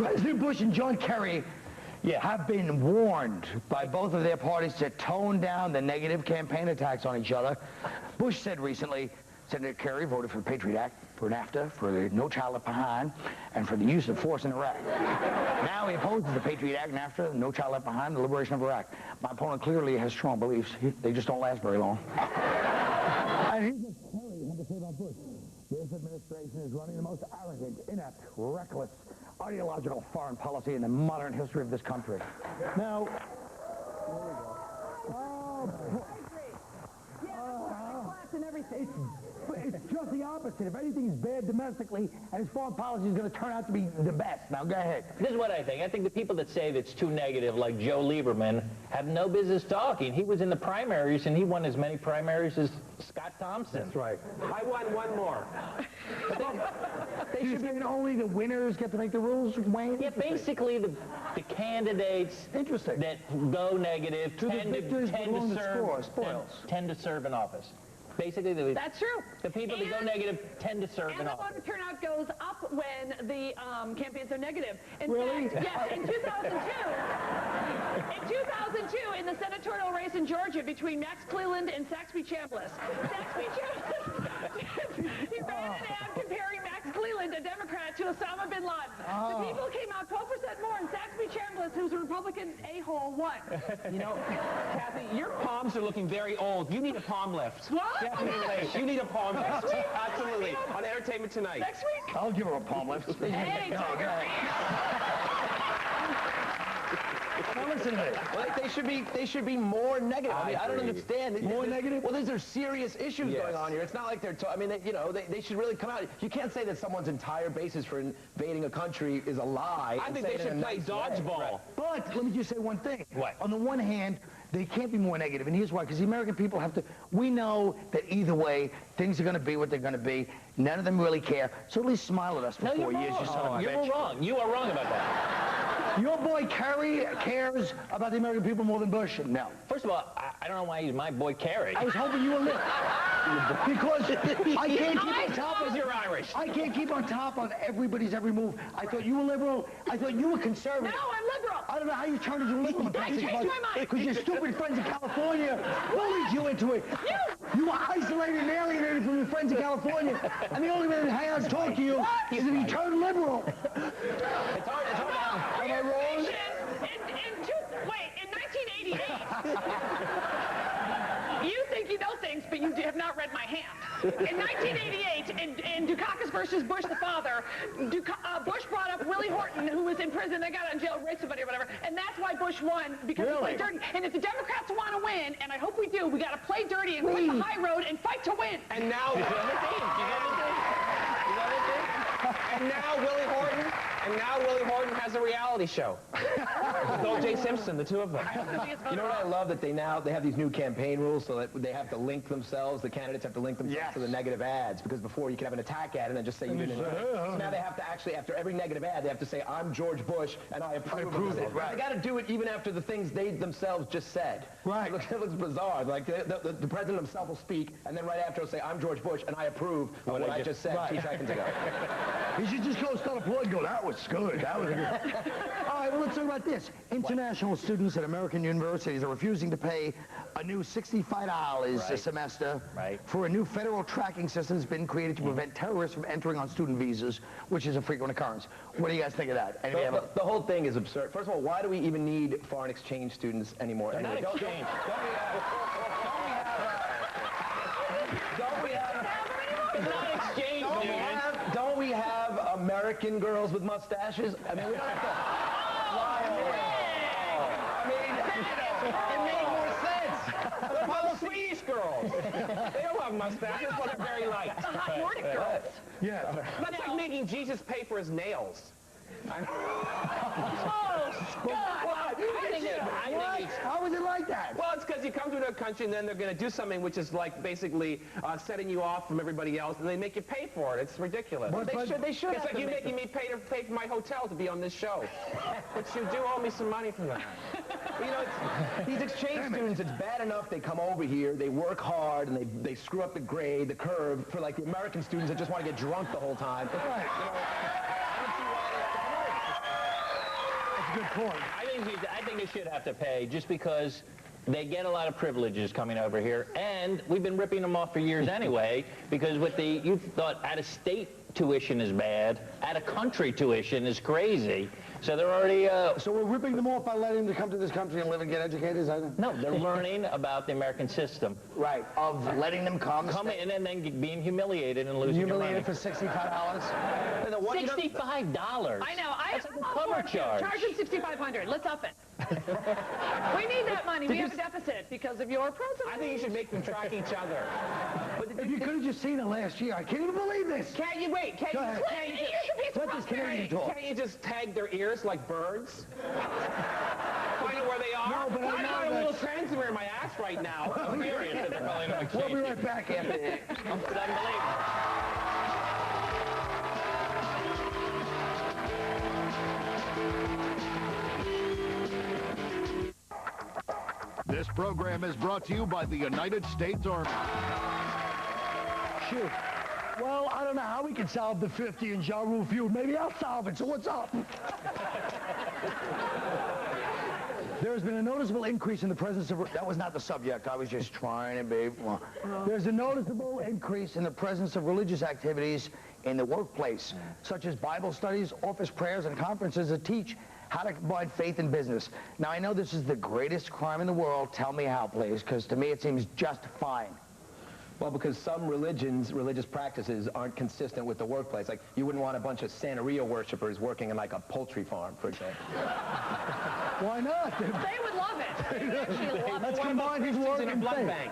President Bush and John Kerry have been warned by both of their parties to tone down the negative campaign attacks on each other. Bush said recently, Senator Kerry voted for the Patriot Act, for NAFTA, for the No Child Left Behind, and for the use of force in Iraq. Now he opposes the Patriot Act, NAFTA, No Child Left Behind, the liberation of Iraq. My opponent clearly has strong beliefs. They just don't last very long. And here's what Kerry had to say about Bush. This administration is running the most arrogant, inept, reckless, ideological foreign policy in the modern history of this country. Now, there we go. Oh, and everything. It's just the opposite. If anything is bad domestically, and his foreign policy is going to turn out to be the best. Now, go ahead. This is what I think. I think the people that say that's too negative, like Joe Lieberman, have no business talking. He was in the primaries, and he won as many primaries as Scott Thompson. That's right. I won one more. They should mean only the winners get to make the rules, Wayne? Yeah, basically the candidates that go negative tend to serve in office. Basically, that's true. The people that go negative tend to serve in office. And the voter turnout goes up when the campaigns are negative. In really? fact, yes, in 2002, in the senatorial race in Georgia between Max Cleland and Saxby Chambliss, he ran an ad comparing Max Cleland, a Democrat, to Osama bin Laden. The people came out 12% more, and Saxby Chambliss, who's a Republican a-hole, won. You know, Kathy, your palms are looking very old. You need a palm lift. What? Definitely. You need a palm lift. Absolutely. On Entertainment Tonight. Next week? I'll give her a palm lift. Hey, Tiger. Now listen to me. Well, they should be more negative. I mean, I don't understand. More negative? Well, these are serious issues going on here. It's not like they're. I mean, they should really come out. You can't say that someone's entire basis for invading a country is a lie. I think they should play dodgeball. Right. But let me just say one thing. What? On the one hand, they can't be more negative, and here's why. Because the American people have to. We know that either way, things are going to be what they're going to be. None of them really care. So at least smile at us for 4 years. You son of a bitch. You're wrong. You are wrong about that. Your boy Kerry cares about the American people more than Bush? No. First of all, I don't know why he's my boy Kerry. I was hoping you were lit. Because I can't keep on top of... You're Irish. I can't keep on top of everybody's every move. I thought you were liberal. I thought you were conservative. No, I'm liberal. I don't know how you turned into a liberal in the past 6 months. Because your stupid friends in California bullied you into it. You were isolated and alienated from your friends in California. And the only way that hang out and talk to you is if you turn liberal. It's hard to Am I wrong? In 1988, you think you know things, but you have not read my hand. In 1988, in Dukakis versus Bush the father, Bush brought up Willie Horton, who was in prison. They got out of jail, raped somebody or whatever, and that's why Bush won, because he played dirty. And if the Democrats want to win, and I hope we do, we got to play dirty and quit the high road and fight to win. And now, Willie Horton has a reality show. With O.J. Simpson, the two of them. You know what I love? That they have these new campaign rules so that they have to link themselves, the candidates have to link themselves to the negative ads, because before you could have an attack ad and then just say you didn't. So now they have to actually, after every negative ad, they have to say, I'm George Bush and I approve of it. Right. They got to do it even after the things they themselves just said. Right. It looks bizarre. Like the president himself will speak, and then right after he'll say, I'm George Bush and I approve of what I just said 2 seconds ago. He should just go start applauding and go, that was good. That was good. All right, well, let's talk about this. International students at American universities are refusing to pay a new $65 a semester for a new federal tracking system that's been created to prevent terrorists from entering on student visas, which is a frequent occurrence. What do you guys think of that? The whole thing is absurd. First of all, why do we even need foreign exchange students anymore? They're not exchange. Don't we have American girls with mustaches? I mean, we don't have to fly away. I mean, it made more sense. What about the Swedish girls? They don't have mustaches, but they're very light. The hot Nordic girls. Yeah. That's like making Jesus pay for his nails. Oh, God. How was it like that? Well, it's because you come to a country and then they're going to do something which is like basically setting you off from everybody else, and they make you pay for it. It's ridiculous. They should. It's like you making me pay for my hotel to be on this show. But you do owe me some money for that. You know, these exchange students, it's bad enough they come over here, they work hard, and they screw up the grade, the curve, for like the American students that just want to get drunk the whole time. a good point. I think they should have to pay just because they get a lot of privileges coming over here, and we've been ripping them off for years anyway, because you thought out-of-state tuition is bad, out-of-country tuition is crazy, so they're already... So we're ripping them off by letting them come to this country and live and get educated, is that it? No, they're learning about the American system. Right, of letting them come In and then being humiliated and losing your money. Humiliated for $65? $65? I know. That's like a I'm all cover for it, too. charge. Charge them $6,500. Let's up it. We need that money. We have a deficit because of your president. I think you should make them track each other. If you could have just seen it last year, I can't even believe this. Can't you wait? Go ahead. Let this Canadian talk. Can't you just tag their ears like birds? Find out where they are? No, but I know got a that- little transmitter in my ass right now. I'm curious. We'll be right back after this. It's unbelievable. This program is brought to you by the United States Army. Shoot. Well, I don't know how we can solve the 50 in Ja Rule feud. Maybe I'll solve it, so what's up? There has been a noticeable increase in the presence of... That was not the subject. I was just trying to be... There's a noticeable increase in the presence of religious activities in the workplace, such as Bible studies, office prayers, and conferences that teach how to combine faith and business. Now, I know this is the greatest crime in the world. Tell me how, please, because to me it seems just fine. Well, because some religious practices aren't consistent with the workplace. Like, you wouldn't want a bunch of Santeria worshipers working in, like, a poultry farm, for example. Why not? They would love it. They would actually love Let's it. combine his work in a and blood faith. bank.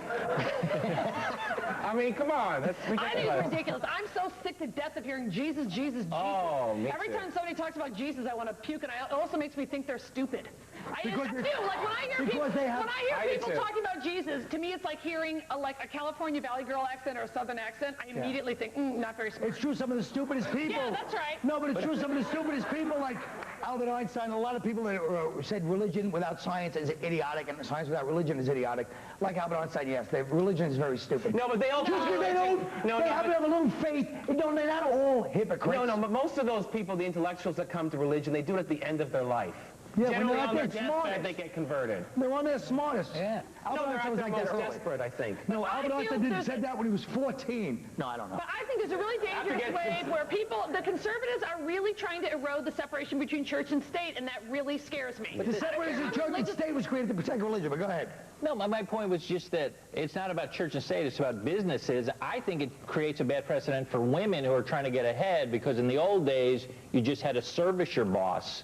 I mean, come on. That's I think ridiculous. it's ridiculous. I'm so sick to death of hearing Jesus, Jesus, Jesus. Oh, me Every too. time somebody talks about Jesus, I want to puke, and it also makes me think they're stupid. I do. Because Like when you're- I hear people, because they have- I do people too. talking about Jesus, to me it's like hearing a California Valley girl accent or a Southern accent. I immediately think, not very smart. It's true, some of the stupidest people. Yeah, that's right. No, but it's true, some of the stupidest people, like Albert Einstein, a lot of people that said religion without science is idiotic and science without religion is idiotic. Like Albert Einstein, yes, religion is very stupid. No, but they all... Just because they don't, they happen to have a little faith, they're not all hypocrites. No, but most of those people, the intellectuals that come to religion, they do it at the end of their life. Yeah, when Generally they're on at their their deathbed, smartest. they get converted. They're on their smartest. Yeah. Albert No, they're Einstein at was their like that most early. desperate, I think. No, I Albert feel Einstein there's- said that when he was 14. No, I don't know. But I think there's a really dangerous wave where the conservatives are really trying to erode the separation between church and state, and that really scares me. But the separation of church and state was created to protect religion, but go ahead. No, my point was just that it's not about church and state, it's about businesses. I think it creates a bad precedent for women who are trying to get ahead, because in the old days, you just had to service your boss.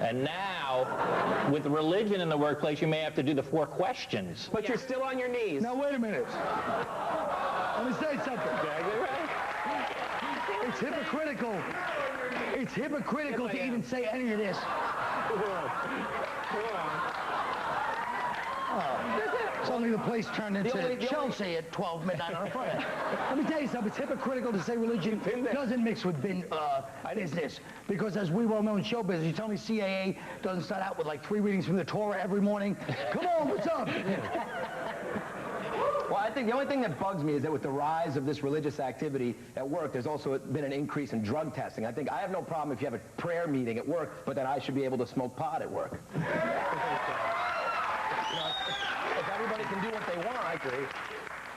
And now, with religion in the workplace, you may have to do the 4 questions. But you're still on your knees. Now, wait a minute. Let me say something. It's hypocritical. It's hypocritical to even say any of this. Suddenly the place turned into Chelsea at 12 midnight on a Friday. Let me tell you something. It's hypocritical to say religion doesn't mix with business. Because as we well know in show business, you tell me CAA doesn't start out with like 3 readings from the Torah every morning. Come on, what's up? Well, I think the only thing that bugs me is that with the rise of this religious activity at work, there's also been an increase in drug testing. I have no problem if you have a prayer meeting at work, but then I should be able to smoke pot at work. If everybody can do what they want, I agree.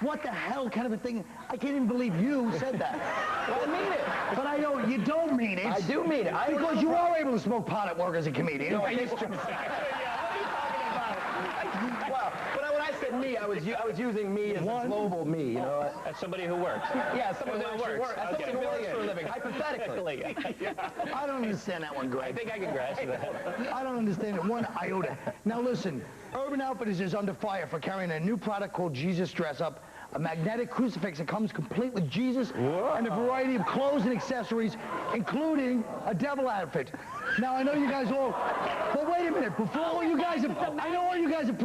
What the hell kind of a thing? I can't even believe you said that. Well, I mean it. But I know you don't mean it. I do mean it. Because you are able to smoke pot at work as a comedian. No, it's true. Well, when I said me, I was using me as a global me, you know. As somebody who works. Yeah, someone who actually works. As somebody who works for a living, hypothetically. I don't understand that one, I Greg. think I can grasp that. I don't understand it one iota. Now listen, Urban Outfitters is under fire for carrying a new product called Jesus Dress Up, a magnetic crucifix that comes complete with Jesus and a variety of clothes and accessories, including a devil outfit. Now, I know you guys all, but wait a minute, before all you guys have, I know all you guys have,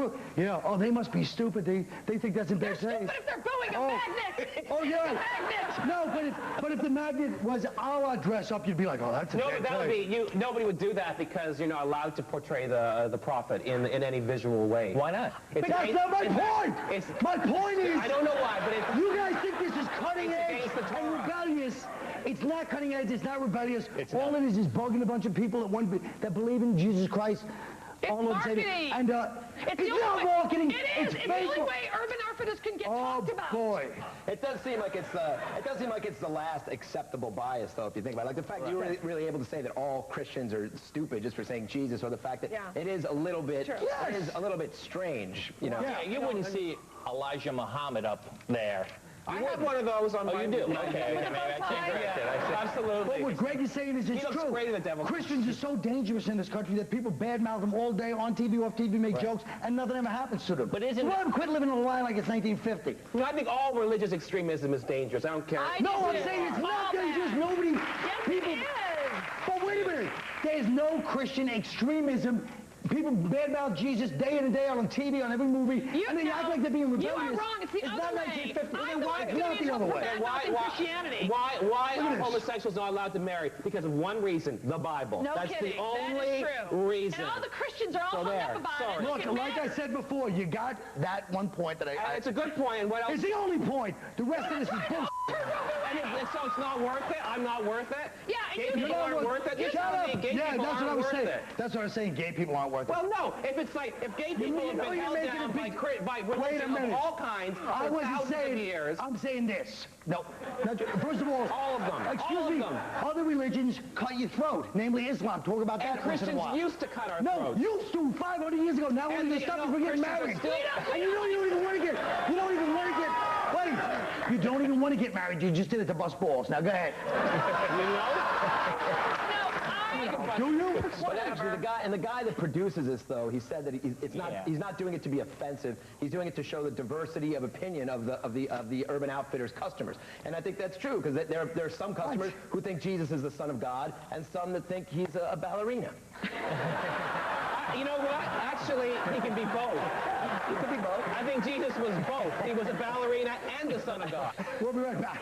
oh, they must be stupid. They think that's in They're bad taste. stupid if they're booing a magnet. Oh, yeah. Magnet. No, but if the magnet was our dress up, you'd be like, oh, that's a No, bad but that would taste. be nobody would do that because you're not allowed to portray the prophet in any visual way. Why not? That's not my point. My point is, I don't know why, but it's you guys think this is cutting It's edge, against the and you Torah. got rebellious. It's not cutting edge. It's not rebellious. All it is bugging a bunch of people that believe in Jesus Christ. It's marketing. And it's not marketing. It is. It's It's the only way Urban Outfitters can get talked about. Oh boy. It does seem like it's the last acceptable bias, though, if you think about it. Like the fact that you were really able to say that all Christians are stupid just for saying Jesus, or the fact that it is a little bit, it is a little bit strange, you know. Yeah, you wouldn't see Elijah Muhammad up there. I have one of those on my... You do? Okay. Okay, maybe I stand corrected. Absolutely. But what Greg is saying is it's true. Great in the devil. Christians are so dangerous in this country that people badmouth them all day on TV, off TV, make jokes, and nothing ever happens to them. But isn't let them quit living a lie like it's 1950. No, I think all religious extremism is dangerous. I don't care. No, I'm saying it's not dangerous. Nobody... Yes, people, it is. But wait a minute. There's no Christian extremism. People badmouth Jesus day in and day out on TV, on every movie, and they act like they're being rebellious. You are wrong. It's the other not way. 1950. I'm the one It's who's not going to the other way. Christianity. Why are homosexuals not allowed to marry? Because of one reason, the Bible. No That's kidding. the only that is true. reason. And all the Christians are all hung up about it. Look, like I said before, you got that one point that It's a good point. And what else? It's the only point. The rest of this is bullshit. And so it's not worth it? I'm not worth it? Yeah, and Gay you people aren't worth it? You're telling me gay Yeah, people that's what I aren't was worth saying. it? That's what I was saying. Gay people aren't worth it. Well, no. If it's like, if gay people have been held down by religion of all kinds I for wasn't thousands saying, of years. I'm saying this. No. First of All of them. Excuse All of me. them. Other religions cut your throat, namely Islam. Talk about that And once in a Christians while. used to cut our No, throats. used to 500 years ago. Now we're And stop no, you from getting Christians are married. still- And you don't even want to get. You don't even want to get. Wait. You don't even want to get married. You just did it to bust balls. Now go ahead. You know? Do you? But actually, the guy that produces this, though, he said that he's not doing it to be offensive. He's doing it to show the diversity of opinion of the Urban Outfitters customers. And I think that's true, because there are some customers who think Jesus is the Son of God, and some that think he's a ballerina. You know what? Actually, he can be both. He could be both. I think Jesus was both. He was a ballerina and the Son of God. We'll be right back.